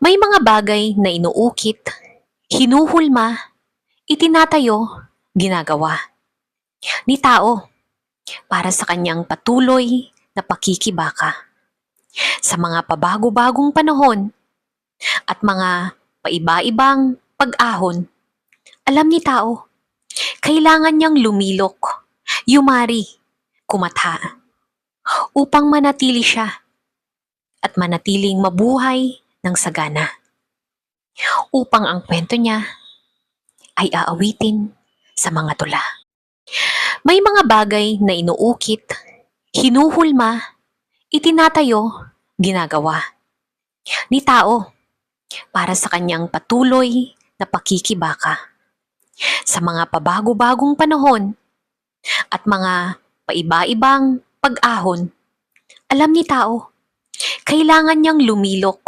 May mga bagay na inuukit, hinuhulma, itinatayo, ginagawa ni tao para sa kanyang patuloy na pakikibaka sa mga pabago-bagong panahon at mga paiba-ibang pag-ahon. Alam ni tao, kailangan niyang lumilok, yumari, kumatha upang manatili siya at manatiling mabuhay ng sagana. Upang ang kwento niya ay aawitin sa mga tula. May mga bagay na inuukit, hinuhulma, itinatayo, ginagawa ni tao para sa kanyang patuloy na pakikibaka sa mga pabago-bagong panahon at mga paiba-ibang pag-ahon. Alam ni tao, kailangan niyang lumilok,